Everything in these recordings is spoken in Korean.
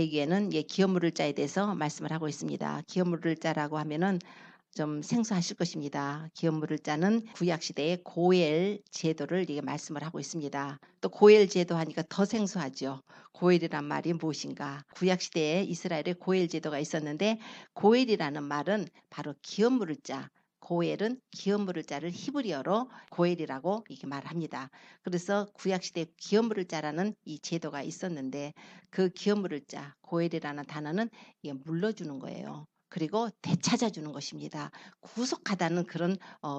여기에는 기업 물을 자에 대해서 말씀을 하고 있습니다. 기업 물을 자라고 하면은 좀 생소하실 것입니다. 기업 물을 자는 구약 시대의 고엘 제도를 이게 말씀을 하고 있습니다. 또 고엘 제도 하니까 더 생소하죠. 고엘이란 말이 무엇인가? 구약 시대에 이스라엘에 고엘 제도가 있었는데 고엘이라는 말은 바로 기업 물을 자, 고엘은 기업 물을 자를 히브리어로 고엘이라고 이렇게 말합니다. 그래서 구약 시대 기업 물을 자라는 이 제도가 있었는데 그 기업 물을 자, 고엘이라는 단어는 이게 물러주는 거예요. 그리고 되찾아주는 것입니다. 구속하다는 그런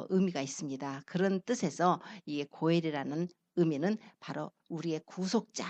의미가 있습니다. 그런 뜻에서 이 고엘이라는 의미는 바로 우리의 구속자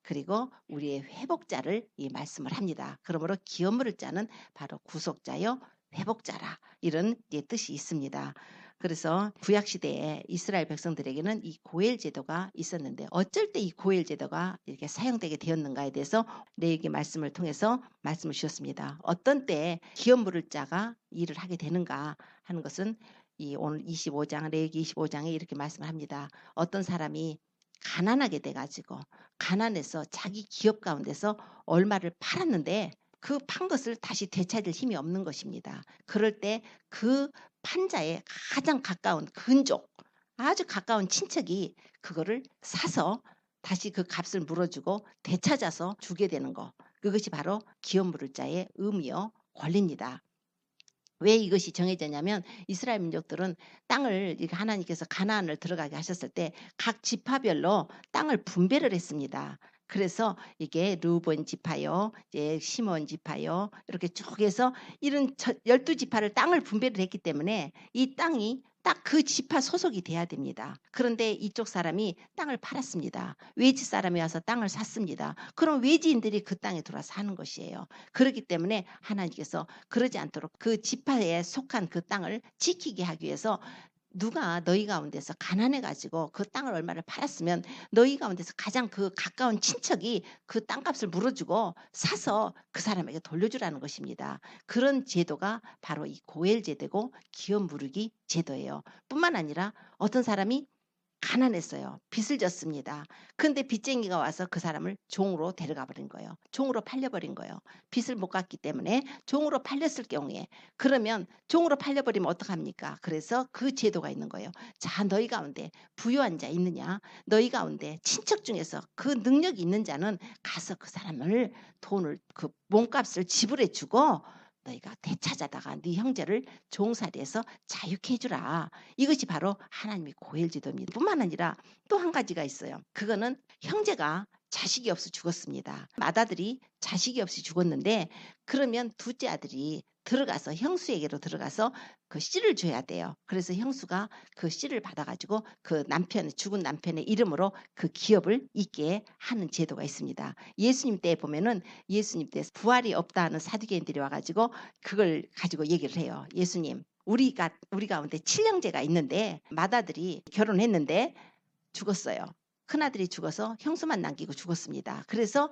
그리고 우리의 회복자를 이 말씀을 합니다. 그러므로 기업 물을 자는 바로 구속자요 회복자라 이런 뜻이 있습니다. 그래서 구약 시대에 이스라엘 백성들에게는 이 고엘 제도가 있었는데 어쩔 때 이 고엘 제도가 이렇게 사용되게 되었는가에 대해서 레위기 말씀을 통해서 말씀을 주셨습니다. 어떤 때 기업 물을 자가 일을 하게 되는가 하는 것은 이 오늘 25장 레위기 25장에 이렇게 말씀을 합니다. 어떤 사람이 가난하게 돼가지고 가난해서 자기 기업 가운데서 얼마를 팔았는데 그 판 것을 다시 되찾을 힘이 없는 것입니다. 그럴 때 그 판자에 가장 가까운 근족, 아주 가까운 친척이 그거를 사서 다시 그 값을 물어주고 되찾아서 주게 되는 거. 그것이 바로 기업 물을 자의 의무요 권리입니다. 왜 이것이 정해졌냐면 이스라엘 민족들은 땅을 하나님께서 가나안을 들어가게 하셨을 때 각 지파별로 땅을 분배를 했습니다. 그래서 이게 르우본 지파요, 이제 시몬 지파요, 이렇게 쭉 해서 이런 12지파를 땅을 분배를 했기 때문에 이 땅이 딱 그 지파 소속이 돼야 됩니다. 그런데 이쪽 사람이 땅을 팔았습니다. 외지 사람이 와서 땅을 샀습니다. 그럼 외지인들이 그 땅에 들어와서 사는 것이에요. 그렇기 때문에 하나님께서 그러지 않도록 그 지파에 속한 그 땅을 지키게 하기 위해서 누가 너희 가운데서 가난해 가지고 그 땅을 얼마를 팔았으면 너희 가운데서 가장 그 가까운 친척이 그 땅값을 물어주고 사서 그 사람에게 돌려주라는 것입니다. 그런 제도가 바로 이 고엘 제도고 기업 무르기 제도예요. 뿐만 아니라 어떤 사람이 가난했어요. 빚을 졌습니다. 근데 빚쟁이가 와서 그 사람을 종으로 데려가 버린 거예요. 종으로 팔려버린 거예요. 빚을 못 갚기 때문에 종으로 팔렸을 경우에 그러면 종으로 팔려버리면 어떡합니까? 그래서 그 제도가 있는 거예요. 자, 너희 가운데 부유한 자 있느냐? 너희 가운데 친척 중에서 그 능력이 있는 자는 가서 그 사람을 돈을 그 몸값을 지불해 주고 너희가 되찾아다가 네 형제를 종살이해서 자유케 해주라. 이것이 바로 하나님의 고엘 제도입니다. 뿐만 아니라 또 한 가지가 있어요. 그거는 형제가 자식이 없어 죽었습니다. 맏아들이 자식이 없이 죽었는데 그러면 둘째 아들이 들어가서 형수에게로 들어가서 그 씨를 줘야 돼요. 그래서 형수가 그 씨를 받아가지고 그 남편 죽은 남편의 이름으로 그 기업을 있게 하는 제도가 있습니다. 예수님 때 보면은 예수님 때 부활이 없다 하는 사두개인들이 와가지고 그걸 가지고 얘기를 해요. 예수님 우리 가운데 칠형제가 있는데 맏아들이 결혼했는데 죽었어요. 큰아들이 죽어서 형수만 남기고 죽었습니다. 그래서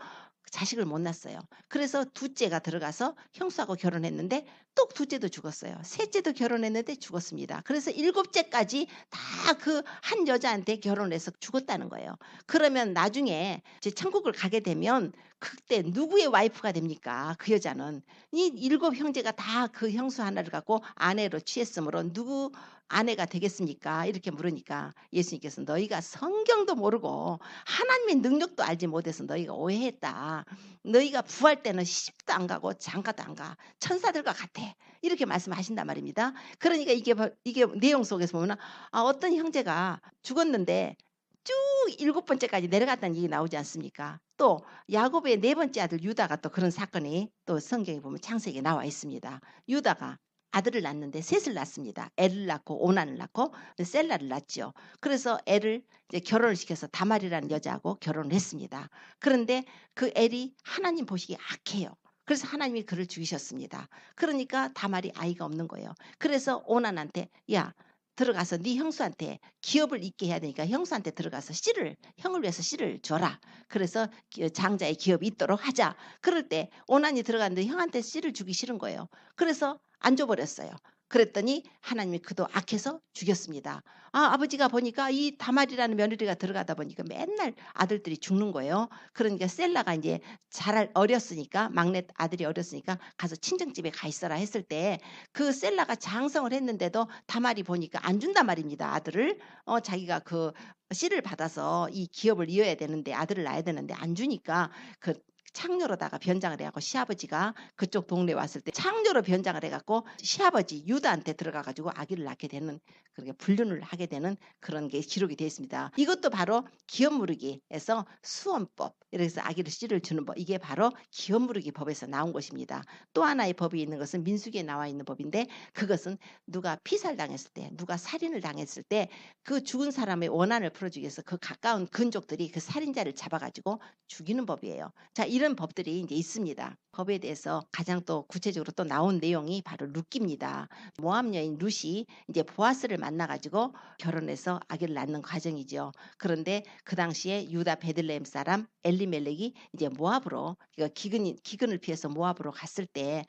자식을 못 낳았어요. 그래서 둘째가 들어가서 형수하고 결혼했는데 또 둘째도 죽었어요. 셋째도 결혼했는데 죽었습니다. 그래서 일곱째까지 다 그 한 여자한테 결혼해서 죽었다는 거예요. 그러면 나중에 이제 천국을 가게 되면 그때 누구의 와이프가 됩니까? 그 여자는 이 일곱 형제가 다 그 형수 하나를 갖고 아내로 취했으므로 누구 아내가 되겠습니까? 이렇게 물으니까 예수님께서 너희가 성경도 모르고 하나님의 능력도 알지 못해서 너희가 오해했다. 너희가 부활 때는 시집도 안 가고 장가도 안 가. 천사들과 같아. 이렇게 말씀하신단 말입니다. 그러니까 이게 내용 속에서 보면 어떤 형제가 죽었는데 쭉 일곱 번째까지 내려갔다는 얘기 나오지 않습니까? 또 야곱의 네 번째 아들 유다가 또 그런 사건이 또 성경에 보면 창세기에 나와 있습니다. 유다가 아들을 낳는데 셋을 낳습니다. 엘을 낳고 오난을 낳고 셀라를 낳죠. 그래서 엘을 이제 결혼을 시켜서 다말이라는 여자하고 결혼을 했습니다. 그런데 그 엘이 하나님 보시기에 악해요. 그래서 하나님이 그를 죽이셨습니다. 그러니까 다말이 아이가 없는 거예요. 그래서 오난한테 야 들어가서 네 형수한테 기업을 있게 해야 되니까 형수한테 들어가서 씨를 형을 위해서 씨를 줘라. 그래서 장자의 기업이 있도록 하자. 그럴 때 오난이 들어갔는데 형한테 씨를 주기 싫은 거예요. 그래서 안 줘버렸어요. 그랬더니 하나님이 그도 악해서 죽였습니다. 아버지가 보니까 이 다말이라는 며느리가 들어가다 보니까 맨날 아들들이 죽는 거예요. 그러니까 셀라가 이제 잘 어렸으니까 막내 아들이 어렸으니까 가서 친정집에 가 있어라 했을 때 그 셀라가 장성을 했는데도 다말이 보니까 안 준단 말입니다. 아들을 자기가 그 씨를 받아서 이 기업을 이어야 되는데 아들을 낳아야 되는데 안 주니까 그 창녀로다가 변장을 해갖고 시아버지가 그쪽 동네 왔을 때 창녀로 변장을 해갖고 시아버지 유다한테 들어가가지고 아기를 낳게 되는 그렇게 불륜을 하게 되는 그런 게 기록이 되어 있습니다. 이것도 바로 기업무르기에서 수원법 이래서 아기를 씨를 주는 법 이게 바로 기업무르기 법에서 나온 것입니다. 또 하나의 법이 있는 것은 민수기에 나와 있는 법인데 그것은 누가 피살당했을 때 누가 살인을 당했을 때 그 죽은 사람의 원한을 풀어주기 위해서 그 가까운 근족들이 그 살인자를 잡아가지고 죽이는 법이에요. 자, 이런 법들이 이제 있습니다. 법에 대해서 가장 또 구체적으로 또 나온 내용이 바로 룻기입니다. 모압 여인 룻이 이제 보아스를 만나가지고 결혼해서 아기를 낳는 과정이죠. 그런데 그 당시에 유다 베들레헴 사람 엘리멜렉이 이제 모압으로 기근을 피해서 모압으로 갔을 때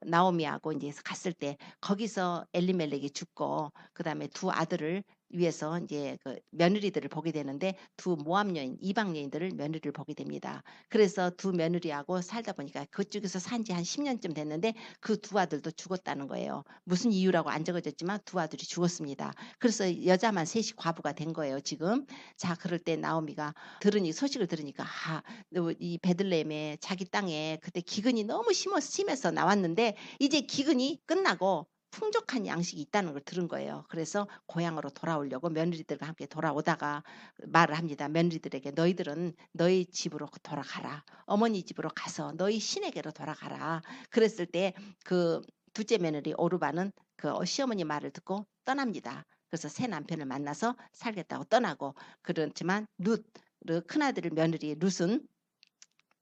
나오미하고 이제 갔을 때 거기서 엘리멜렉이 죽고 그다음에 두 아들을 위해서 이제 그 며느리들을 보게 되는데 두 모압 여인 이방 여인들을 며느리를 보게 됩니다. 그래서 두 며느리하고 살다 보니까 그쪽에서 산지 한 10년쯤 됐는데 그 두 아들도 죽었다는 거예요. 무슨 이유라고 안 적어졌지만 두 아들이 죽었습니다. 그래서 여자만 셋이 과부가 된 거예요, 지금. 자, 그럴 때 나오미가 소식을 들으니까 이 베들레헴에 자기 땅에 그때 기근이 너무 심해서 나왔는데 이제 기근이 끝나고 풍족한 양식이 있다는 걸 들은 거예요. 그래서 고향으로 돌아오려고 며느리들과 함께 돌아오다가 말을 합니다. 며느리들에게 너희들은 너희 집으로 돌아가라. 어머니 집으로 가서 너희 신에게로 돌아가라. 그랬을 때 그 둘째 며느리 오르바는 그 시어머니 말을 듣고 떠납니다. 그래서 새 남편을 만나서 살겠다고 떠나고 그렇지만 큰아들 며느리 룻은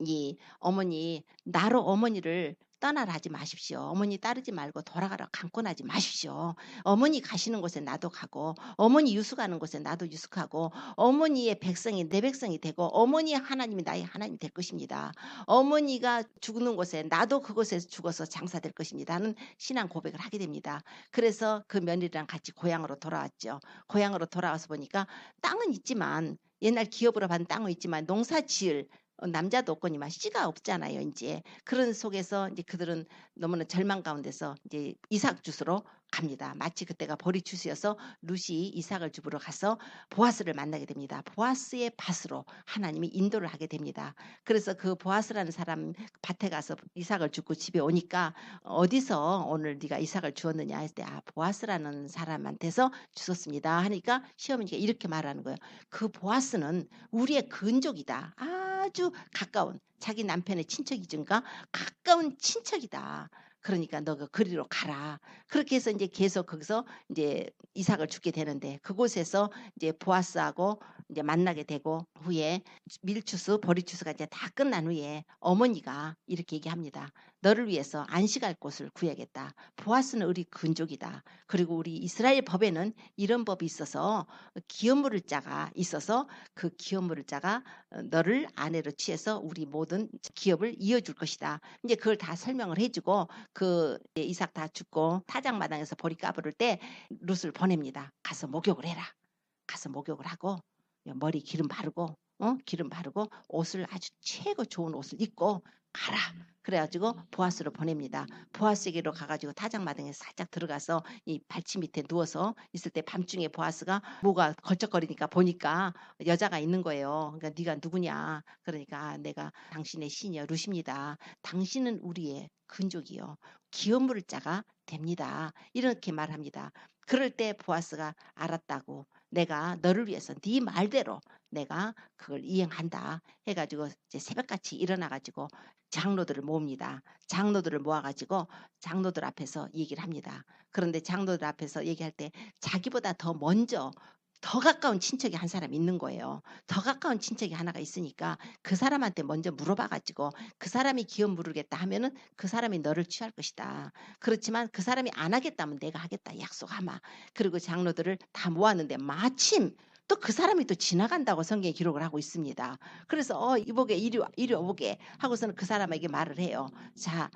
이 어머니 나로 어머니를 떠나라 하지 마십시오. 어머니 따르지 말고 돌아가라 강권하지 마십시오. 어머니 가시는 곳에 나도 가고 어머니 유숙하는 곳에 나도 유숙하고 어머니의 백성이 내 백성이 되고 어머니의 하나님이 나의 하나님이 될 것입니다. 어머니가 죽는 곳에 나도 그곳에서 죽어서 장사될 것입니다 하는 신앙 고백을 하게 됩니다. 그래서 그 며느리랑 같이 고향으로 돌아왔죠. 고향으로 돌아와서 보니까 땅은 있지만 옛날 기업으로 받은 땅은 있지만 농사 지을 남자도 없거니만 씨가 없잖아요. 이제 그런 속에서 이제 그들은 너무나 절망 가운데서 이제 이삭 주스로 갑니다. 마치 그때가 보리 추수여서 룻이 이삭을 주부러 가서 보아스를 만나게 됩니다. 보아스의 밭으로 하나님이 인도를 하게 됩니다. 그래서 그 보아스라는 사람 밭에 가서 이삭을 주고 집에 오니까 어디서 오늘 네가 이삭을 주었느냐 했을 때 보아스라는 사람한테서 주었습니다 하니까 시어머니가 이렇게 말하는 거예요. 그 보아스는 우리의 근족이다. 아주 가까운 자기 남편의 친척이든가 가까운 친척이다. 그러니까 너가 그리로 가라. 그렇게 해서 이제 계속 거기서 이제 이삭을 주게 되는데 그곳에서 이제 보아스하고 이제 만나게 되고 후에 밀추수, 보리추수가 이제 다 끝난 후에 어머니가 이렇게 얘기합니다. 너를 위해서 안식할 곳을 구해야겠다. 보아스는 우리 근족이다. 그리고 우리 이스라엘 법에는 이런 법이 있어서 기업물을 자가 있어서 그 기업물을 자가 너를 아내로 취해서 우리 모든 기업을 이어줄 것이다. 이제 그걸 다 설명을 해주고 그 이삭 다 죽고 타작마당에서 보리 까부를 때 룻을 보냅니다. 가서 목욕을 해라. 가서 목욕을 하고 머리 기름 바르고 기름 바르고 옷을 아주 최고 좋은 옷을 입고 가라. 그래가지고 보아스로 보냅니다. 보아스에게로 가가지고 타작마당에 살짝 들어가서 이 발치 밑에 누워서 있을 때 밤중에 보아스가 뭐가 걸쩍거리니까 보니까 여자가 있는 거예요. 그러니까 네가 누구냐? 그러니까 내가 당신의 신이여 룻입니다. 당신은 우리의 근족이요. 기업물을 자가 됩니다. 이렇게 말합니다. 그럴 때 보아스가 알았다고 내가 너를 위해서 네 말대로 내가 그걸 이행한다 해가지고 이제 새벽같이 일어나가지고 장로들을 모읍니다. 장로들을 모아가지고 장로들 앞에서 얘기를 합니다. 그런데 장로들 앞에서 얘기할 때 자기보다 더 먼저 더 가까운 친척이 한 사람이 있는 거예요. 더 가까운 친척이 하나가 있으니까 그 사람한테 먼저 물어봐가지고 그 사람이 기업 물으겠다 하면은 그 사람이 너를 취할 것이다. 그렇지만 그 사람이 안 하겠다면 내가 하겠다 약속하마. 그리고 장로들을 다 모았는데 마침 또 그 사람이 또 지나간다고 성경에 기록을 하고 있습니다. 그래서 이보게 이리 오보게 하고서는 그 사람에게 말을 해요. 자,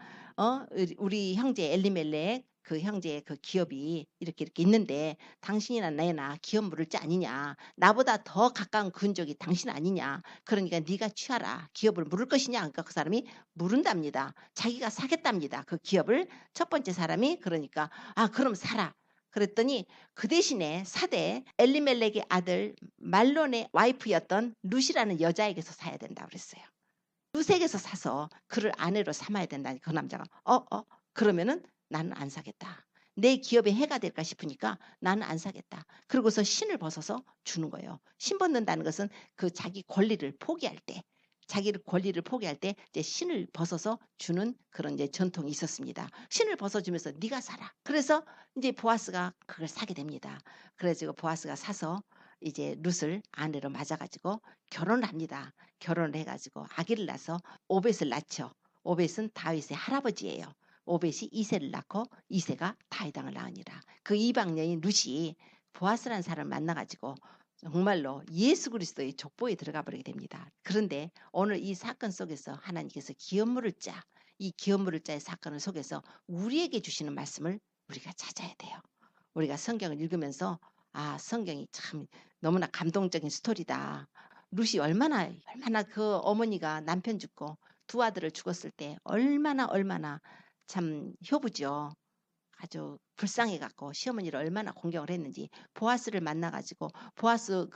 우리 형제 엘리멜렉 그 형제의 그 기업이 이렇게 있는데 당신이나 내나 기업 물을 자 아니냐. 나보다 더 가까운 근족이 당신 아니냐. 그러니까 네가 취하라. 기업을 물을 것이냐. 그러니까 그 사람이 물은답니다. 자기가 사겠답니다. 그 기업을 첫 번째 사람이 그러니까 그럼 사라. 그랬더니 그 대신에 사되 엘리멜렉의 아들 말론의 와이프였던 룻이라는 여자에게서 사야 된다 그랬어요. 룻에게서 사서 그를 아내로 삼아야 된다니 그 남자가 그러면은 나는 안 사겠다. 내 기업에 해가 될까 싶으니까 나는 안 사겠다. 그러고서 신을 벗어서 주는 거예요. 신 벗는다는 것은 그 자기 권리를 포기할 때 자기 권리를 포기할 때 이제 신을 벗어서 주는 그런 이제 전통이 있었습니다. 신을 벗어주면서 네가 사라. 그래서 이제 보아스가 그걸 사게 됩니다. 그래서 보아스가 사서 이제 룻을 아내로 맞아가지고 결혼을 합니다. 결혼을 해가지고 아기를 낳아서 오벳을 낳죠. 오벳은 다윗의 할아버지예요. 오벳이 이새를 낳고 이새가 다윗 왕을 낳으니라. 그 이방 여인 룻이 보아스라는 사람을 만나가지고 정말로 예수 그리스도의 족보에 들어가 버리게 됩니다. 그런데 오늘 이 사건 속에서 하나님께서 기업물을 짜, 이 기업물을 짜의 사건을 속에서 우리에게 주시는 말씀을 우리가 찾아야 돼요. 우리가 성경을 읽으면서 성경이 참 너무나 감동적인 스토리다. 룻이 얼마나 그 어머니가 남편 죽고 두 아들을 죽었을 때 얼마나 참 효부죠. 아주 불쌍해 갖고 시어머니를 얼마나 공경을 했는지 보아스를 만나 가지고 보아스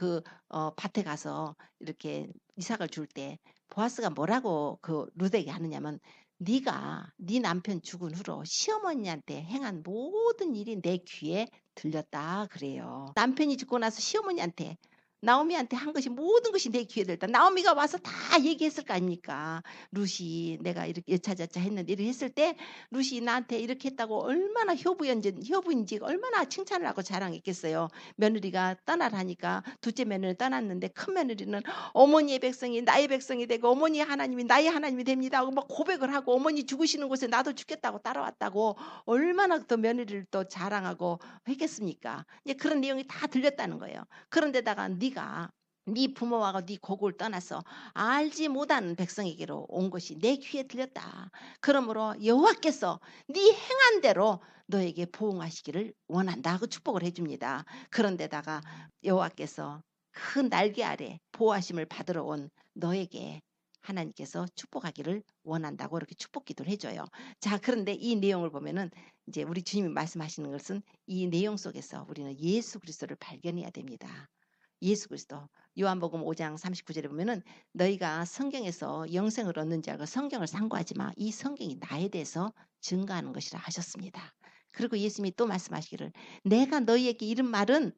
밭에 가서 이렇게 이삭을 줄 때 보아스가 뭐라고 그 룻에게 하느냐면 네가 네 남편 죽은 후로 시어머니한테 행한 모든 일이 내 귀에 들렸다 그래요. 남편이 죽고 나서 시어머니한테 나오미한테 한 것이 모든 것이 내 귀에 들렸다. 나오미가 와서 다 얘기했을 거 아닙니까? 룻이 내가 이렇게 여차저차 했는데 이렇게 했을 때 룻이 나한테 이렇게 했다고 얼마나 효부인지 얼마나 칭찬을 하고 자랑했겠어요. 며느리가 떠나라니까 둘째 며느리는 떠났는데 큰 며느리는 어머니의 백성이 나의 백성이 되고 어머니의 하나님이 나의 하나님이 됩니다 하고 막 고백을 하고 어머니 죽으시는 곳에 나도 죽겠다고 따라왔다고 얼마나 더 며느리를 또 자랑하고 했겠습니까? 이제 그런 내용이 다 들렸다는 거예요. 그런데다가 네가 네 부모하고 네 고국을 떠나서 알지 못하는 백성에게로 온 것이 내 귀에 들렸다. 그러므로 여호와께서 네 행한 대로 너에게 보응하시기를 원한다 하고 축복을 해줍니다. 그런데다가 여호와께서 그 날개 아래 보호하심을 받으러 온 너에게 하나님께서 축복하기를 원한다고 이렇게 축복 기도를 해줘요. 자, 그런데 이 내용을 보면은 이제 우리 주님이 말씀하시는 것은 이 내용 속에서 우리는 예수 그리스도를 발견해야 됩니다. 예수 그리스도. 요한복음 5장 39절에 보면은 너희가 성경에서 영생을 얻는 줄 알고 성경을 상고하지 마. 이 성경이 나에 대해서 증거하는 것이라 하셨습니다. 그리고 예수님이 또 말씀하시기를 내가 너희에게 이른 말은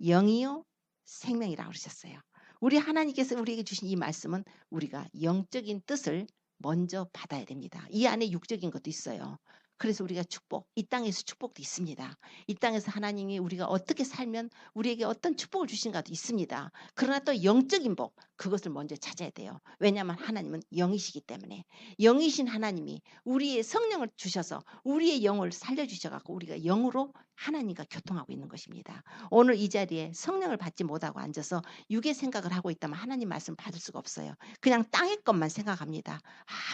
영이요 생명이라고 그러셨어요. 우리 하나님께서 우리에게 주신 이 말씀은 우리가 영적인 뜻을 먼저 받아야 됩니다. 이 안에 육적인 것도 있어요. 그래서 우리가 축복, 이 땅에서 축복도 있습니다. 이 땅에서 하나님이 우리가 어떻게 살면 우리에게 어떤 축복을 주신가도 있습니다. 그러나 또 영적인 복, 그것을 먼저 찾아야 돼요. 왜냐하면 하나님은 영이시기 때문에 영이신 하나님이 우리의 성령을 주셔서 우리의 영을 살려주셔서 우리가 영으로 하나님과 교통하고 있는 것입니다. 오늘 이 자리에 성령을 받지 못하고 앉아서 육의 생각을 하고 있다면 하나님 말씀 받을 수가 없어요. 그냥 땅의 것만 생각합니다.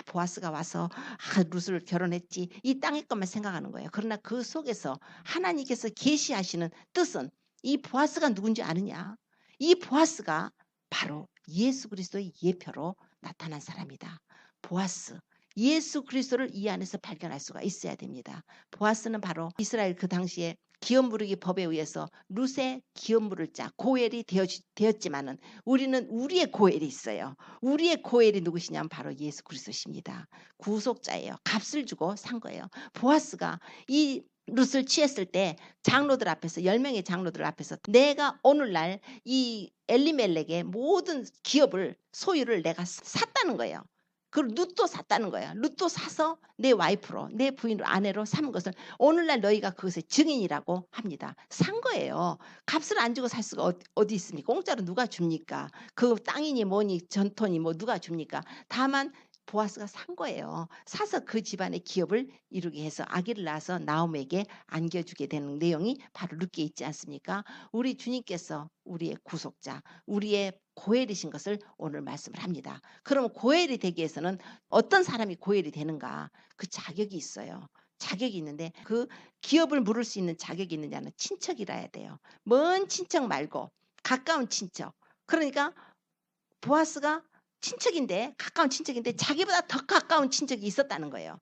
보아스가 와서 룻을 결혼했지 이 땅의 것만 생각하는 거예요. 그러나 그 속에서 하나님께서 계시하시는 뜻은 이 보아스가 누군지 아느냐? 이 보아스가 바로 예수 그리스도의 예표로 나타난 사람이다. 보아스. 예수 그리스도를 이 안에서 발견할 수가 있어야 됩니다. 보아스는 바로 이스라엘 그 당시에 기업 무르기 법에 의해서 룻의 기업 물을 자 고엘이 되었지만은 우리는 우리의 고엘이 있어요. 우리의 고엘이 누구시냐면 바로 예수 그리스도십니다. 구속자예요. 값을 주고 산 거예요. 보아스가 이 룻을 취했을 때 장로들 앞에서 10명의 장로들 앞에서 내가 오늘날 이 엘리멜렉의 모든 기업을 소유를 내가 샀다는 거예요. 그걸 룻도 샀다는 거야. 룻도 사서 내 와이프로 내 부인으로 아내로 삼은 것을 오늘날 너희가 그것의 증인이라고 합니다. 산 거예요. 값을 안 주고 살 수가 어디 있습니까? 공짜로 누가 줍니까? 그 땅이니 뭐니 전토니 뭐 누가 줍니까? 다만 보아스가 산 거예요. 사서 그 집안의 기업을 이루게 해서 아기를 낳아서 나옴에게 안겨주게 되는 내용이 바로 룻기에 있지 않습니까? 우리 주님께서 우리의 구속자, 우리의 고엘이신 것을 오늘 말씀을 합니다. 그러면 고엘이 되기 위해서는 어떤 사람이 고엘이 되는가? 그 자격이 있어요. 자격이 있는데 그 기업을 물을 수 있는 자격이 있는 자는 친척이라 해야 돼요. 먼 친척 말고 가까운 친척. 그러니까 보아스가 친척인데 가까운 친척인데 자기보다 더 가까운 친척이 있었다는 거예요.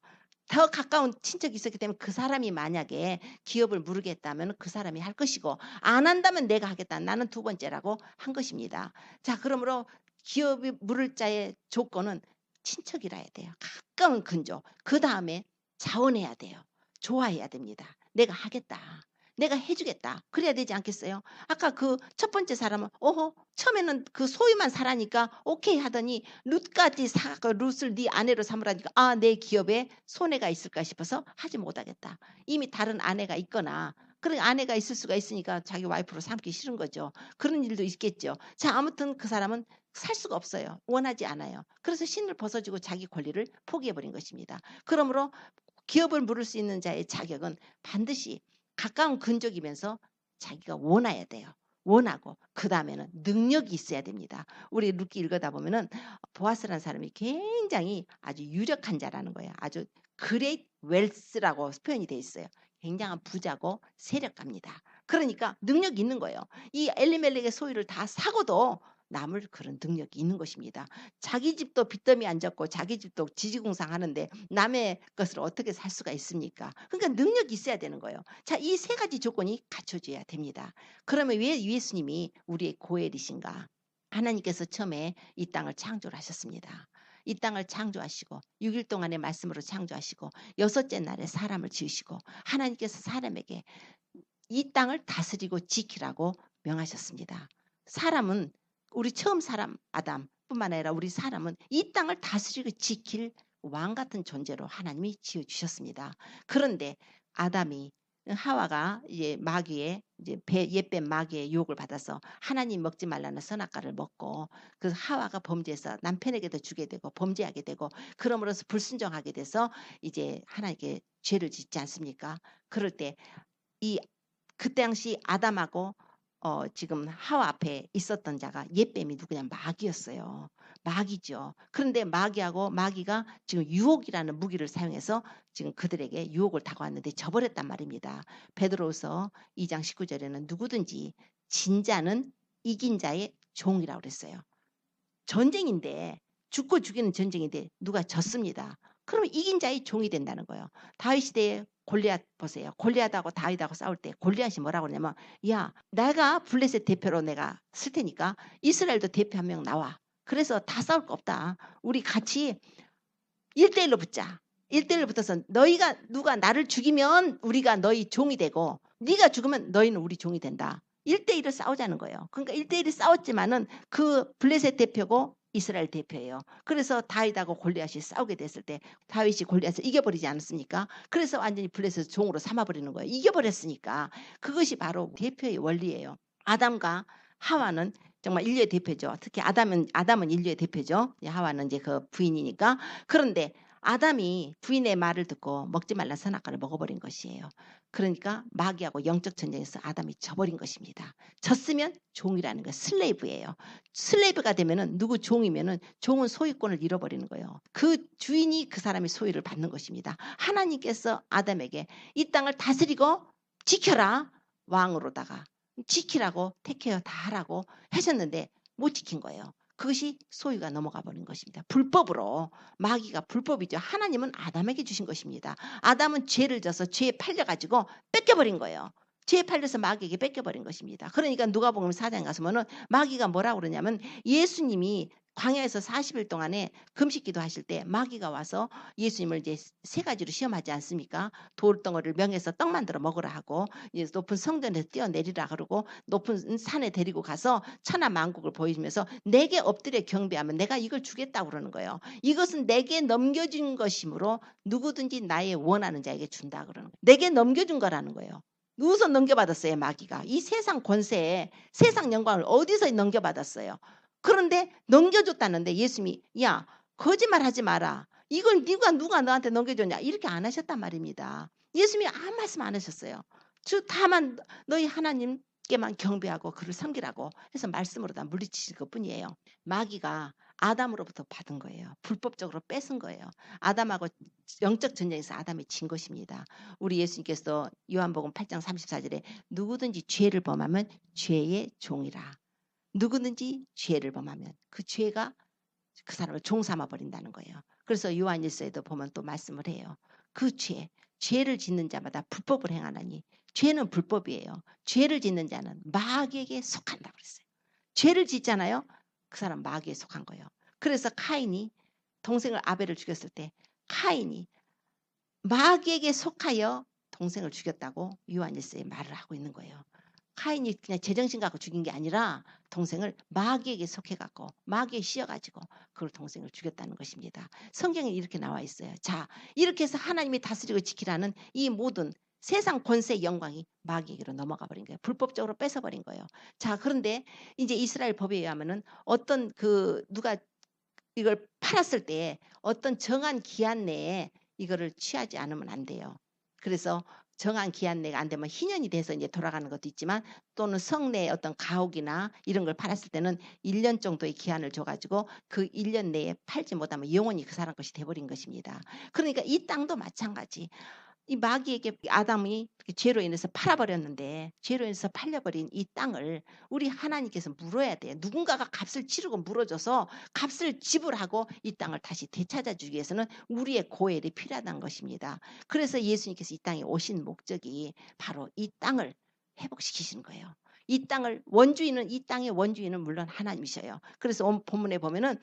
더 가까운 친척이 있었기 때문에 그 사람이 만약에 기업을 물으겠다면 그 사람이 할 것이고 안 한다면 내가 하겠다. 나는 두 번째라고 한 것입니다. 자, 그러므로 기업이 물을 자의 조건은 친척이라 해야 돼요. 가까운 근조. 그다음에 자원해야 돼요. 좋아해야 됩니다. 내가 하겠다. 내가 해주겠다. 그래야 되지 않겠어요? 아까 그 첫 번째 사람은 처음에는 그 소유만 사라니까 오케이 하더니 룻까지 사고 룻을 네 아내로 삼으라니까 내 기업에 손해가 있을까 싶어서 하지 못하겠다. 이미 다른 아내가 있거나 그런 아내가 있을 수가 있으니까 자기 와이프로 삼기 싫은 거죠. 그런 일도 있겠죠. 자, 아무튼 그 사람은 살 수가 없어요. 원하지 않아요. 그래서 신을 벗어주고 자기 권리를 포기해버린 것입니다. 그러므로 기업을 물을 수 있는 자의 자격은 반드시 가까운 근족이면서 자기가 원해야 돼요. 원하고 그 다음에는 능력이 있어야 됩니다. 우리 룻기 읽어다 보면은 보아스라는 사람이 굉장히 아주 유력한 자라는 거예요. 아주 great wealth라고 표현이 돼 있어요. 굉장한 부자고 세력가입니다. 그러니까 능력이 있는 거예요. 이 엘리멜렉의 소유를 다 사고도 남을 그런 능력이 있는 것입니다. 자기 집도 빚더미 안 졌고 자기 집도 지지공상하는데 남의 것을 어떻게 살 수가 있습니까? 그러니까 능력이 있어야 되는 거예요. 자, 이 세 가지 조건이 갖춰져야 됩니다. 그러면 왜 예수님이 우리의 고엘이신가? 하나님께서 처음에 이 땅을 창조를 하셨습니다. 이 땅을 창조하시고 6일 동안의 말씀으로 창조하시고 여섯째 날에 사람을 지으시고 하나님께서 사람에게 이 땅을 다스리고 지키라고 명하셨습니다. 사람은 우리 처음 사람 아담뿐만 아니라 우리 사람은 이 땅을 다스리고 지킬 왕 같은 존재로 하나님이 지어 주셨습니다. 그런데 아담이 하와가 이제 마귀의 이제 옛뱀 마귀의 유혹을 받아서 하나님 먹지 말라는 선악과를 먹고 그 하와가 범죄해서 남편에게도 주게 되고 범죄하게 되고 그러므로서 불순종하게 돼서 이제 하나님께 죄를 짓지 않습니까? 그럴 때 이 그 당시 아담하고 지금 하와 앞에 있었던 자가 옛뱀이 누구냐 마귀였어요. 마귀죠. 그런데 마귀가 지금 유혹이라는 무기를 사용해서 지금 그들에게 유혹을 다가왔는데 져버렸단 말입니다. 베드로후서 2장 19절에는 누구든지 진자는 이긴 자의 종이라고 그랬어요. 전쟁인데 죽고 죽이는 전쟁인데 누가 졌습니다. 그러면 이긴 자의 종이 된다는 거예요. 다윗 시대에 골리앗 보세요. 골리앗하고 다윗하고 싸울 때 골리앗이 뭐라고 그러냐면 야 내가 블레셋 대표로 내가 쓸 테니까 이스라엘도 대표 한 명 나와. 그래서 다 싸울 거 없다. 우리 같이 1대1로 붙자. 1대1로 붙어서 너희가 누가 나를 죽이면 우리가 너희 종이 되고 네가 죽으면 너희는 우리 종이 된다. 1대1을 싸우자는 거예요. 그러니까 1대1이 싸웠지만은 그 블레셋 대표고 이스라엘 대표예요. 그래서 다윗하고 골리앗이 싸우게 됐을 때 다윗이 골리앗을 이겨버리지 않았습니까? 그래서 완전히 블레셋을 종으로 삼아버리는 거예요. 이겨버렸으니까 그것이 바로 대표의 원리예요. 아담과 하와는 정말 인류의 대표죠. 특히 아담은 인류의 대표죠. 하와는 이제 그 부인이니까. 그런데 아담이 부인의 말을 듣고 먹지 말라 선악과를 먹어버린 것이에요. 그러니까 마귀하고 영적 전쟁에서 아담이 져버린 것입니다. 졌으면 종이라는 거 슬레이브예요. 슬레이브가 되면은 누구 종이면은 종은 소유권을 잃어버리는 거예요. 그 주인이 그 사람의 소유를 받는 것입니다. 하나님께서 아담에게 이 땅을 다스리고 지켜라 왕으로다가 지키라고 택해요 다 하라고 하셨는데 못 지킨 거예요. 그것이 소유가 넘어가 버린 것입니다. 불법으로 마귀가 불법이죠. 하나님은 아담에게 주신 것입니다. 아담은 죄를 져서 죄에 팔려가지고 뺏겨버린 거예요. 죄에 팔려서 마귀에게 뺏겨버린 것입니다. 그러니까 누가복음 4장에 가서 보면 마귀가 뭐라고 그러냐면 예수님이 광야에서 40일 동안에 금식기도 하실 때 마귀가 와서 예수님을 이제 세 가지로 시험하지 않습니까? 돌덩어리를 명해서 떡 만들어 먹으라 하고 높은 성전에서 뛰어내리라 그러고 높은 산에 데리고 가서 천하 만국을 보여주면서 내게 엎드려 경배하면 내가 이걸 주겠다고 그러는 거예요. 이것은 내게 넘겨준 것이므로 누구든지 나의 원하는 자에게 준다 그러는 거예요. 내게 넘겨준 거라는 거예요. 누구서 넘겨받았어요? 마귀가. 이 세상 권세에 세상 영광을 어디서 넘겨받았어요? 그런데 넘겨줬다는데 예수님이 야 거짓말하지 마라. 이걸 누가 너한테 넘겨줬냐 이렇게 안 하셨단 말입니다. 예수님이 아무 말씀 안 하셨어요. 다만 너희 하나님께만 경배하고 그를 섬기라고 해서 말씀으로 다 물리치실 것뿐이에요. 마귀가 아담으로부터 받은 거예요. 불법적으로 뺏은 거예요. 아담하고 영적 전쟁에서 아담이 진 것입니다. 우리 예수님께서 요한복음 8장 34절에 누구든지 죄를 범하면 죄의 종이라. 누구든지 죄를 범하면 그 죄가 그 사람을 종 삼아 버린다는 거예요. 그래서 요한일서에도 보면 또 말씀을 해요. 그 죄를 짓는 자마다 불법을 행하나니 죄는 불법이에요. 죄를 짓는 자는 마귀에게 속한다고 그랬어요. 죄를 짓잖아요. 그 사람 마귀에 속한 거예요. 그래서 카인이 동생을 아벨을 죽였을 때 카인이 마귀에게 속하여 동생을 죽였다고 요한일서에 말을 하고 있는 거예요. 카인이 그냥 제정신 갖고 죽인 게 아니라 동생을 마귀에게 속해갖고 마귀에 씌어가지고 그걸 동생을 죽였다는 것입니다. 성경에 이렇게 나와 있어요. 자, 이렇게 해서 하나님이 다스리고 지키라는 이 모든 세상 권세 영광이 마귀에게로 넘어가 버린 거예요. 불법적으로 뺏어버린 거예요. 자, 그런데 이제 이스라엘 법에 의하면은 어떤 누가 이걸 팔았을 때 어떤 정한 기한 내에 이거를 취하지 않으면 안 돼요. 그래서 정한 기한 내가 안 되면 희년이 돼서 이제 돌아가는 것도 있지만 또는 성내에 어떤 가옥이나 이런 걸 팔았을 때는 1년 정도의 기한을 줘가지고 그 1년 내에 팔지 못하면 영원히 그 사람 것이 돼버린 것입니다. 그러니까 이 땅도 마찬가지. 이 마귀에게 아담이 죄로 인해서 팔아버렸는데 죄로 인해서 팔려버린 이 땅을 우리 하나님께서 물어야 돼요. 누군가가 값을 치르고 물어줘서 값을 지불하고 이 땅을 다시 되찾아주기 위해서는 우리의 고엘이 필요하다는 것입니다. 그래서 예수님께서 이 땅에 오신 목적이 바로 이 땅을 회복시키시는 거예요. 이 땅을 원주인은 이 땅의 원주인은 물론 하나님이셔요. 그래서 본문에 보면은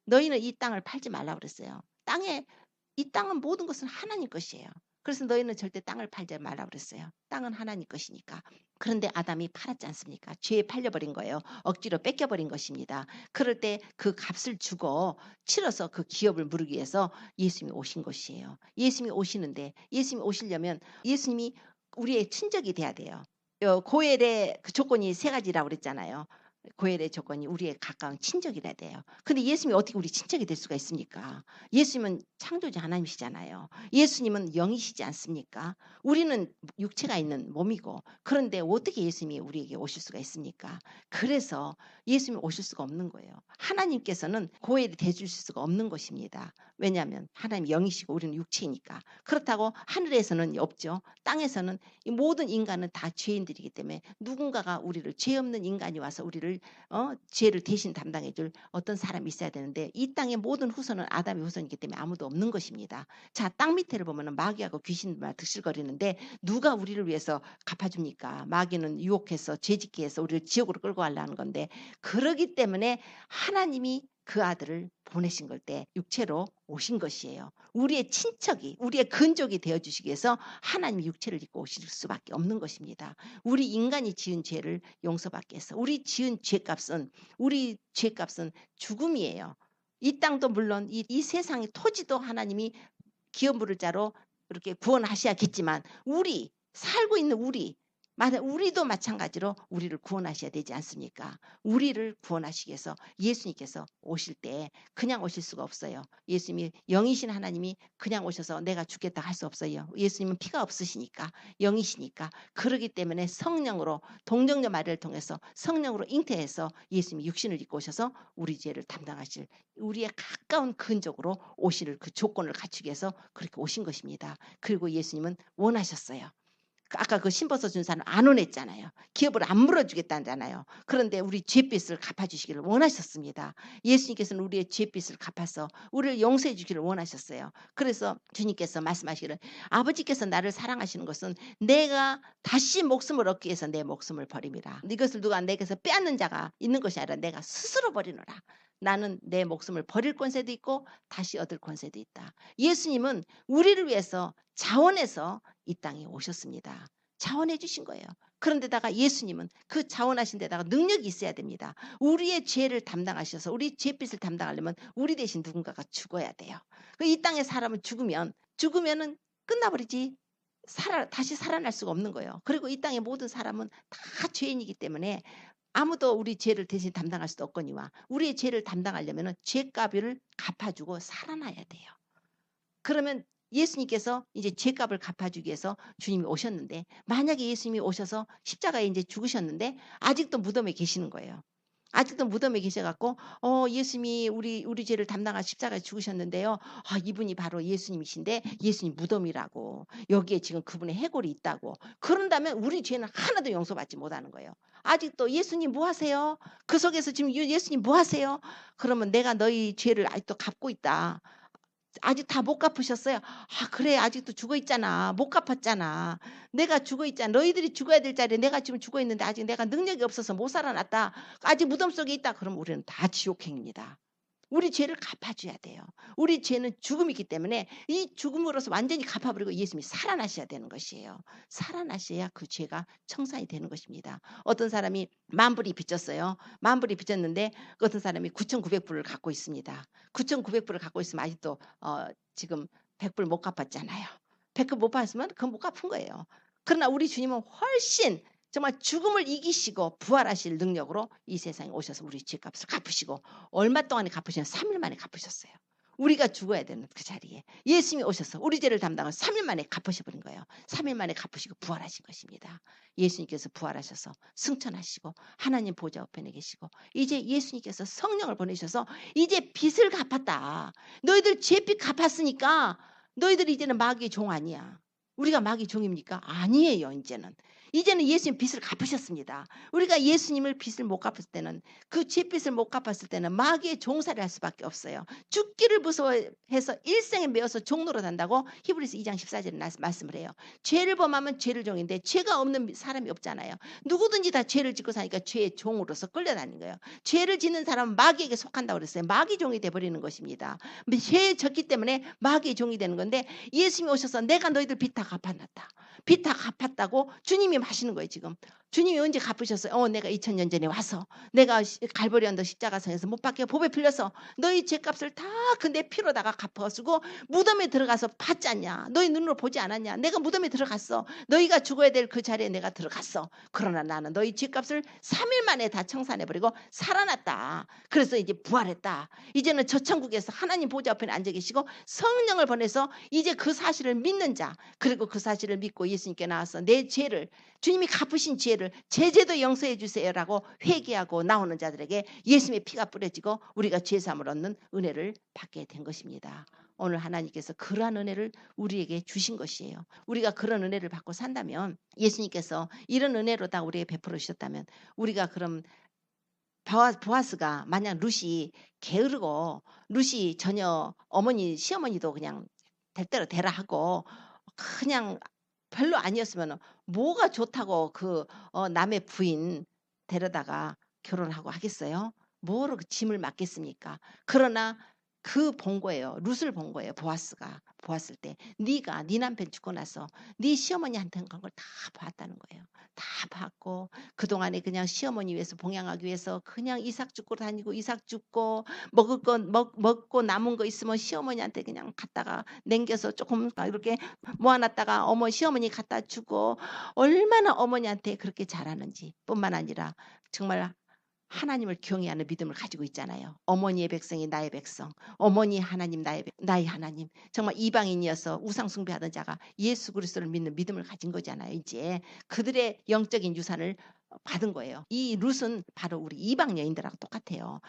너희는 이 땅을 팔지 말라고 그랬어요. 이 땅은 모든 것은 하나님 것이에요. 그래서 너희는 절대 땅을 팔지 말라고 그랬어요. 땅은 하나님 것이니까. 그런데 아담이 팔았지 않습니까? 죄에 팔려버린 거예요. 억지로 뺏겨버린 것입니다. 그럴 때 그 값을 주고 치러서 그 기업을 물기 위해서 예수님이 오신 것이에요. 예수님이 오시는데 예수님이 오시려면 예수님이 우리의 친족이 돼야 돼요. 고엘의 그 조건이 세 가지라고 그랬잖아요. 고엘의 조건이 우리의 가까운 친족이라 돼요. 근데 예수님이 어떻게 우리 친척이 될 수가 있습니까? 예수님은 창조주 하나님이시잖아요. 예수님은 영이시지 않습니까? 우리는 육체가 있는 몸이고 그런데 어떻게 예수님이 우리에게 오실 수가 있습니까? 그래서 예수님이 오실 수가 없는 거예요. 하나님께서는 고엘이 돼줄 수가 없는 것입니다. 왜냐하면 하나님 영이시고 우리는 육체이니까. 그렇다고 하늘에서는 없죠. 땅에서는 이 모든 인간은 다 죄인들이기 때문에 누군가가 우리를 죄 없는 인간이 와서 우리를 죄를 대신 담당해 줄 어떤 사람이 있어야 되는데 이 땅의 모든 후손은 아담의 후손이기 때문에 아무도 없는 것입니다. 자, 땅 밑에를 보면은 마귀하고 귀신만 득실거리는데 누가 우리를 위해서 갚아줍니까? 마귀는 유혹해서 죄짓게 해서 우리를 지옥으로 끌고 가려는 건데 그러기 때문에 하나님이 그 아들을 보내신 걸 때 육체로 오신 것이에요. 우리의 친척이 우리의 근족이 되어주시기 위해서 하나님이 육체를 입고 오실 수밖에 없는 것입니다. 우리 인간이 지은 죄를 용서받기 위해서 우리 지은 우리 죄값은 죽음이에요. 이 땅도 물론 이 세상의 토지도 하나님이 기업 물을 자로 이렇게 구원하셔야겠지만 우리 살고 있는 우리도 마찬가지로 우리를 구원하셔야 되지 않습니까? 우리를 구원하시기 위해서 예수님께서 오실 때 그냥 오실 수가 없어요. 예수님이 영이신 하나님이 그냥 오셔서 내가 죽겠다 할 수 없어요. 예수님은 피가 없으시니까 영이시니까 그러기 때문에 성령으로 동정녀 마리를 통해서 성령으로 잉태해서 예수님이 육신을 입고 오셔서 우리 죄를 담당하실 우리의 가까운 근족으로 오실 그 조건을 갖추기 위해서 그렇게 오신 것입니다. 그리고 예수님은 원하셨어요. 아까 그 신버서 준 사람 안 원했잖아요. 기업을 안 물어주겠다잖아요. 그런데 우리 죄빚을 갚아주시기를 원하셨습니다. 예수님께서는 우리의 죄빚을 갚아서 우리를 용서해 주기를 원하셨어요. 그래서 주님께서 말씀하시기를 아버지께서 나를 사랑하시는 것은 내가 다시 목숨을 얻기 위해서 내 목숨을 버림이라. 이것을 누가 내게서 빼앗는 자가 있는 것이 아니라 내가 스스로 버리노라. 나는 내 목숨을 버릴 권세도 있고 다시 얻을 권세도 있다. 예수님은 우리를 위해서 자원해서 이 땅에 오셨습니다. 자원해 주신 거예요. 그런데다가 예수님은 그 자원하신 데다가 능력이 있어야 됩니다. 우리의 죄를 담당하셔서 우리 죄빚을 담당하려면 우리 대신 누군가가 죽어야 돼요. 이 땅의 사람은 죽으면은 끝나버리지. 다시 살아날 수가 없는 거예요. 그리고 이 땅의 모든 사람은 다 죄인이기 때문에 아무도 우리 죄를 대신 담당할 수도 없거니와 우리의 죄를 담당하려면 죄값을 갚아주고 살아나야 돼요. 그러면 예수님께서 이제 죄값을 갚아주기 위해서 주님이 오셨는데 만약에 예수님이 오셔서 십자가에 이제 죽으셨는데 아직도 무덤에 계시는 거예요. 아직도 무덤에 계셔 갖고 예수님이 우리 죄를 담당하셔 십자가에 죽으셨는데요. 아 이분이 바로 예수님이신데 예수님 무덤이라고. 여기에 지금 그분의 해골이 있다고. 그런다면 우리 죄는 하나도 용서받지 못하는 거예요. 아직도 "예수님 뭐 하세요? 그 속에서 지금 예수님 뭐 하세요?" 그러면 "내가 너희 죄를 아직도 갚고 있다." 아직 다 못 갚으셨어요. "아 그래 아직도 죽어 있잖아. 못 갚았잖아. 내가 죽어 있잖아. 너희들이 죽어야 될 자리에 내가 지금 죽어 있는데 아직 내가 능력이 없어서 못 살아났다. 아직 무덤 속에 있다." 그러면 우리는 다 지옥행입니다. 우리 죄를 갚아줘야 돼요. 우리 죄는 죽음이기 때문에 이 죽음으로서 완전히 갚아버리고 예수님이 살아나셔야 되는 것이에요. 살아나셔야 그 죄가 청산이 되는 것입니다. 어떤 사람이 10,000불이 빚졌어요. 10,000불이 빚졌는데 어떤 사람이 9,900불을 갖고 있습니다. 9,900불을 갖고 있으면 아직도 지금 100불 못 갚았잖아요. 100불 못 갚았으면 그건 못 갚은 거예요. 그러나 우리 주님은 훨씬 정말 죽음을 이기시고 부활하실 능력으로 이 세상에 오셔서 우리 죄값을 갚으시고 얼마 동안에 갚으시냐? 3일 만에 갚으셨어요. 우리가 죽어야 되는 그 자리에 예수님이 오셔서 우리 죄를 담당을 3일 만에 갚으셔 버린 거예요. 3일 만에 갚으시고 부활하신 것입니다. 예수님께서 부활하셔서 승천하시고 하나님 보좌 우편에 계시고 이제 예수님께서 성령을 보내셔서 이제 빚을 갚았다. 너희들 죄빚 갚았으니까 너희들이 이제는 마귀의 종 아니야. 우리가 마귀 종입니까? 아니에요. 이제는 예수님 빚을 갚으셨습니다. 우리가 예수님을 빚을 못 갚을 때는 그 죄빚을 못 갚았을 때는 마귀의 종살이를 할 수밖에 없어요. 죽기를 무서워해서 일생에 매어서 종로로 산다고 히브리서 2장 14절에 말씀을 해요. 죄를 범하면 죄를 종인데 죄가 없는 사람이 없잖아요. 누구든지 다 죄를 짓고 사니까 죄의 종으로서 끌려다니는 거예요. 죄를 짓는 사람은 마귀에게 속한다고 그랬어요. 마귀 종이 돼버리는 것입니다. 죄에 졌기 때문에 마귀의 종이 되는 건데 예수님이 오셔서 내가 너희들 빚 다 갚아놨다. 빚 다 갚았다고 주님이 하시는 거예요 지금. 주님이 언제 갚으셨어요? 내가 2000년 전에 와서 내가 갈보리 언덕 십자가상에서 못 박혀 보배 풀려서 너희 죄값을 다 그 내 피로다가 갚아쓰고 무덤에 들어가서 봤지 않냐? 너희 눈으로 보지 않았냐? 내가 무덤에 들어갔어. 너희가 죽어야 될 그 자리에 내가 들어갔어. 그러나 나는 너희 죄값을 3일 만에 다 청산해버리고 살아났다. 그래서 이제 부활했다. 이제는 저 천국에서 하나님 보좌 앞에 앉아 계시고 성령을 보내서 이제 그 사실을 믿는 자 그리고 그 사실을 믿고 예수님께 나와서 내 죄를 주님이 갚으신 죄를 제 죄도 용서해 주세요라고 회개하고 나오는 자들에게 예수님의 피가 뿌려지고 우리가 죄사함을 얻는 은혜를 받게 된 것입니다. 오늘 하나님께서 그러한 은혜를 우리에게 주신 것이에요. 우리가 그런 은혜를 받고 산다면 예수님께서 이런 은혜로 다 우리에게 베풀어 주셨다면 우리가 그럼 보아스가 만약 룻이 게으르고 룻이 전혀 어머니 시어머니도 그냥 될 대로 되라 하고 그냥 별로 아니었으면 뭐가 좋다고 남의 부인 데려다가 결혼하고 하겠어요? 뭐로 그 짐을 맡겠습니까? 그러나 그 본 거예요. 룻을 본 거예요. 보았을 때 네가 네 남편 죽고 나서 네 시어머니한테 한 걸 다 봤다는 거예요. 다 봤고 그동안에 그냥 시어머니 위해서 봉양하기 위해서 그냥 이삭 죽고 다니고 이삭 죽고 먹을 건 먹고 남은 거 있으면 시어머니한테 그냥 갖다가 남겨서 조금 이렇게 모아놨다가 시어머니 갖다 주고 얼마나 어머니한테 그렇게 잘하는지 뿐만 아니라 정말 하나님을 경외하는 믿음을 가지고 있잖아요. 어머니의 백성이 나의 백성. 어머니 하나님 나의 하나님. 정말 이방인이어서 우상 숭배하던 자가 예수 그리스도를 믿는 믿음을 가진 거잖아요. 이제 그들의 영적인 유산을 받은 거예요. 이 룻은 바로 우리 이방 여인들하고 똑같아요.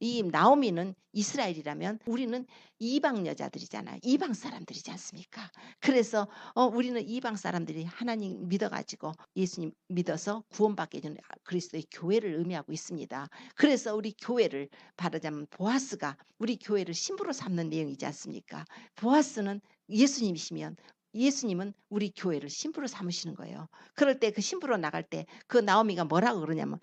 이 나오미는 이스라엘이라면 우리는 이방 여자들이잖아요. 이방 사람들이지 않습니까? 그래서 우리는 이방 사람들이 하나님 믿어가지고 예수님 믿어서 구원받게 되는 그리스도의 교회를 의미하고 있습니다. 그래서 우리 교회를 말하자면 보아스가 우리 교회를 신부로 삼는 내용이지 않습니까? 보아스는 예수님이시면 예수님은 우리 교회를 신부로 삼으시는 거예요. 그럴 때 그 신부로 나갈 때 그 나오미가 뭐라고 그러냐면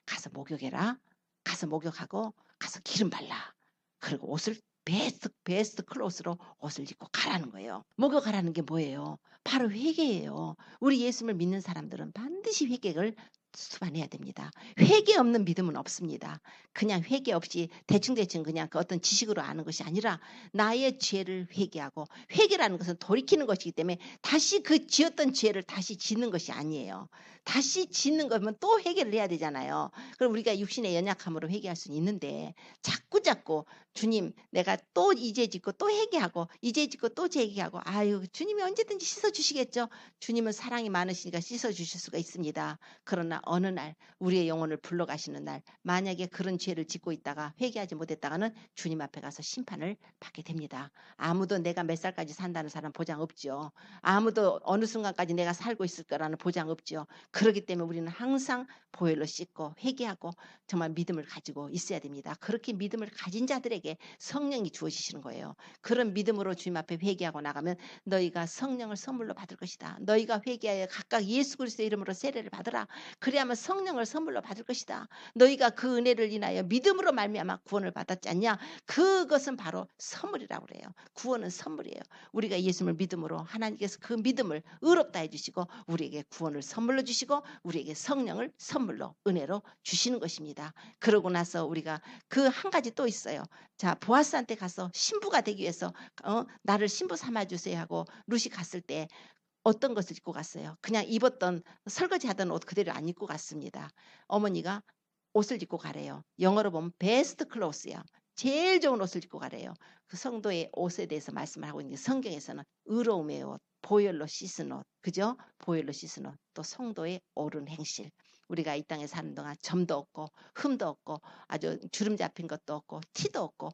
가서 목욕해라. 가서 목욕하고 가서 기름 발라. 그리고 옷을 베스트 클로스로 옷을 입고 가라는 거예요. 목욕하라는 게 뭐예요? 바로 회개예요. 우리 예수님을 믿는 사람들은 반드시 회개를 수반해야 됩니다. 회개 없는 믿음은 없습니다. 그냥 회개 없이 대충대충 그냥 그 어떤 지식으로 아는 것이 아니라 나의 죄를 회개하고 회개라는 것은 돌이키는 것이기 때문에 다시 그 지었던 죄를 다시 짓는 것이 아니에요. 다시 짓는 거면 또 회개를 해야 되잖아요. 그럼 우리가 육신의 연약함으로 회개할 수는 있는데 자꾸 주님 내가 또 이제 짓고 또 회개하고 이제 짓고 또 재회개하고 아유 주님이 언제든지 씻어주시겠죠. 주님은 사랑이 많으시니까 씻어주실 수가 있습니다. 그러나 그러나 어느 날 우리의 영혼을 불러가시는 날 만약에 그런 죄를 짓고 있다가 회개하지 못했다가는 주님 앞에 가서 심판을 받게 됩니다. 아무도 내가 몇 살까지 산다는 사람 보장 없죠. 아무도 어느 순간까지 내가 살고 있을 거라는 보장 없죠. 그렇기 때문에 우리는 항상 보혈로 씻고 회개하고 정말 믿음을 가지고 있어야 됩니다. 그렇게 믿음을 가진 자들에게 성령이 주어지시는 거예요. 그런 믿음으로 주님 앞에 회개하고 나가면 너희가 성령을 선물로 받을 것이다. 너희가 회개하여 각각 예수 그리스도의 이름으로 세례를 받으라. 그래야만 성령을 선물로 받을 것이다. 너희가 그 은혜를 인하여 믿음으로 말미암아 구원을 받았지 않냐? 그것은 바로 선물이라고 그래요. 구원은 선물이에요. 우리가 예수님을 믿음으로 하나님께서 그 믿음을 의롭다 해주시고 우리에게 구원을 선물로 주시고 우리에게 성령을 선물로 은혜로 주시는 것입니다. 그러고 나서 우리가 그 한 가지 또 있어요. 자, 보아스한테 가서 신부가 되기 위해서 나를 신부 삼아주세요 하고 룻이 갔을 때 어떤 것을 입고 갔어요? 그냥 입었던 설거지하던 옷 그대로 안 입고 갔습니다. 어머니가 옷을 입고 가래요. 영어로 보면 베스트 클로스야. 제일 좋은 옷을 입고 가래요. 그 성도의 옷에 대해서 말씀을 하고 있는데 성경에서는 의로움의 옷, 보혈로 씻은 옷, 그죠? 보혈로 씻은 옷, 또 성도의 옳은 행실. 우리가 이 땅에 사는 동안 점도 없고 흠도 없고 아주 주름 잡힌 것도 없고 티도 없고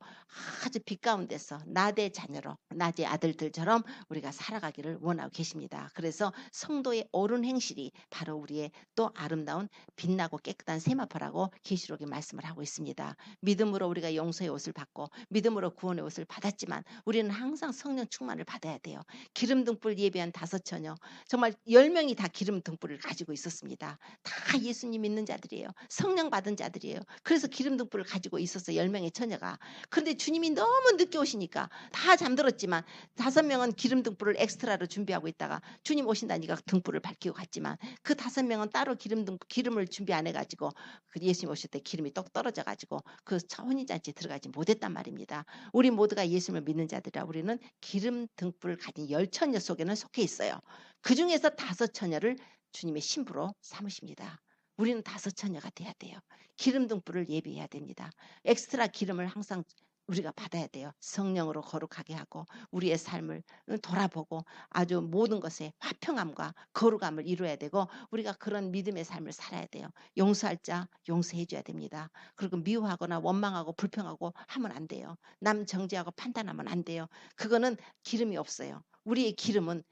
아주 빛 가운데서 나대 자녀로 나대 아들들처럼 우리가 살아가기를 원하고 계십니다. 그래서 성도의 옳은 행실이 바로 우리의 또 아름다운 빛나고 깨끗한 세마포라고 계시록에 말씀을 하고 있습니다. 믿음으로 우리가 용서의 옷을 받고 믿음으로 구원의 옷을 받았지만 우리는 항상 성령 충만을 받아야 돼요. 기름 등불 예배한 5처녀 정말 10명이 다 기름 등불을 가지고 있었습니다. 다 예수님 믿는 자들이에요. 성령 받은 자들이에요. 그래서 기름 등불을 가지고 있었어 10명의 처녀가. 그런데 주님이 너무 늦게 오시니까 다 잠들었지만 5명은 기름 등불을 엑스트라로 준비하고 있다가 주님 오신다니까 등불을 밝히고 갔지만 그 5명은 따로 기름을 준비 안 해가지고 그 예수님 오실 때 기름이 똑 떨어져가지고 그 혼인잔치에 들어가지 못했단 말입니다. 우리 모두가 예수님을 믿는 자들이라 우리는 기름 등불을 가진 10처녀 속에는 속해 있어요. 그 중에서 5처녀를 주님의 신부로 삼으십니다. 우리는 5처녀가 돼야 돼요. 기름 등불을 예비해야 됩니다. 엑스트라 기름을 항상 우리가 받아야 돼요. 성령으로 거룩하게 하고 우리의 삶을 돌아보고 아주 모든 것에 화평함과 거룩함을 이루어야 되고 우리가 그런 믿음의 삶을 살아야 돼요. 용서할 자 용서해 줘야 됩니다. 그리고 미워하거나 원망하고 불평하고 하면 안 돼요. 남 정죄하고 판단하면 안 돼요. 그거는 기름이 없어요. 우리의 기름은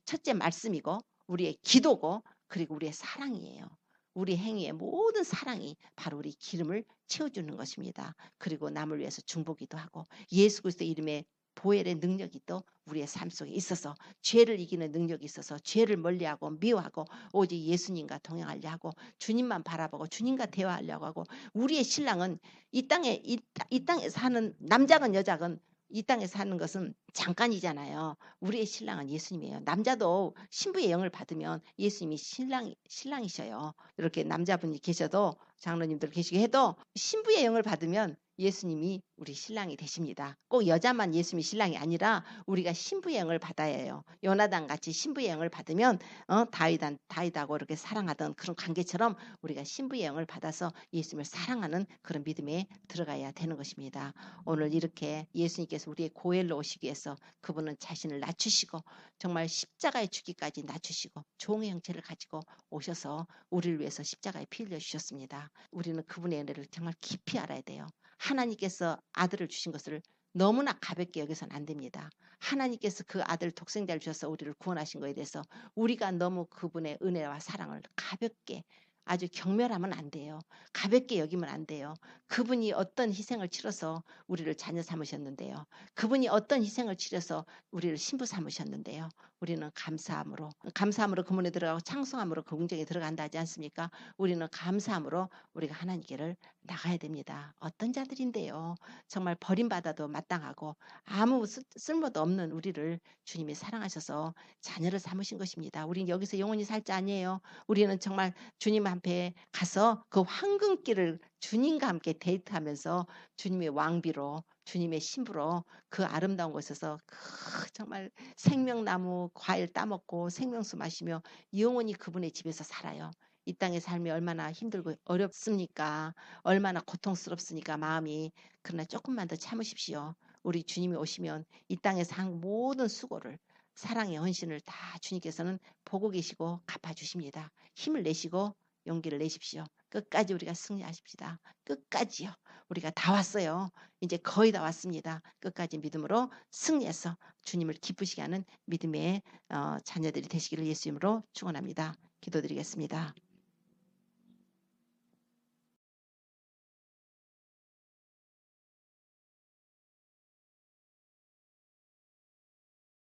첫째 말씀이고 우리의 기도고 그리고 우리의 사랑이에요. 우리 행위의 모든 사랑이 바로 우리 기름을 채워주는 것입니다. 그리고 남을 위해서 중보기도 하고 예수 그리스도 이름의 보혈의 능력이 또 우리의 삶 속에 있어서 죄를 이기는 능력이 있어서 죄를 멀리하고 미워하고 오직 예수님과 동행하려 하고 주님만 바라보고 주님과 대화하려고 하고 우리의 신랑은 이 땅에 사는 남자건 여자건 이 땅에 사는 것은 잠깐이잖아요. 우리의 신랑은 예수님이에요. 남자도 신부의 영을 받으면 예수님이 신랑이셔요. 이렇게 남자분이 계셔도 장로님들 계시게 해도 신부의 영을 받으면 예수님이 우리 신랑이 되십니다. 꼭 여자만 예수님이 신랑이 아니라 우리가 신부의 영을 받아야 해요. 요나단 같이 신부의 영을 받으면 다윗하고 이렇게 사랑하던 그런 관계처럼 우리가 신부의 영을 받아서 예수님을 사랑하는 그런 믿음에 들어가야 되는 것입니다. 오늘 이렇게 예수님께서 우리의 고엘로 오시기 위해서 그분은 자신을 낮추시고 정말 십자가에 죽기까지 낮추시고 종의 형체를 가지고 오셔서 우리를 위해서 십자가에 피 흘려 주셨습니다. 우리는 그분의 은혜를 정말 깊이 알아야 돼요. 하나님께서 아들을 주신 것을 너무나 가볍게 여기서는 안 됩니다. 하나님께서 그 아들 독생자를 주셔서 우리를 구원하신 것에 대해서 우리가 너무 그분의 은혜와 사랑을 가볍게 아주 경멸하면 안 돼요. 가볍게 여기면 안 돼요. 그분이 어떤 희생을 치러서 우리를 자녀 삼으셨는데요. 그분이 어떤 희생을 치러서 우리를 신부 삼으셨는데요. 우리는 감사함으로 그분에 들어가고 찬송함으로 그 궁정에 들어간다 하지 않습니까? 우리는 감사함으로 우리가 하나님께를 나가야 됩니다. 어떤 자들인데요. 정말 버림받아도 마땅하고 아무 쓸모도 없는 우리를 주님이 사랑하셔서 자녀를 삼으신 것입니다. 우리는 여기서 영원히 살 자 아니에요. 우리는 정말 주님 앞에 가서 그 황금길을 주님과 함께 데이트하면서 주님의 왕비로 주님의 신부로 그 아름다운 곳에서 정말 생명나무 과일 따먹고 생명수 마시며 영원히 그분의 집에서 살아요. 이 땅의 삶이 얼마나 힘들고 어렵습니까? 얼마나 고통스럽습니까? 마음이. 그러나 조금만 더 참으십시오. 우리 주님이 오시면 이 땅에서 한 모든 수고를 사랑의 헌신을 다 주님께서는 보고 계시고 갚아주십니다. 힘을 내시고 용기를 내십시오. 끝까지 우리가 승리하십시다. 끝까지요. 우리가 다 왔어요. 이제 거의 다 왔습니다. 끝까지 믿음으로 승리해서 주님을 기쁘시게 하는 믿음의 자녀들이 되시기를 예수 이름으로 축원합니다. 기도드리겠습니다.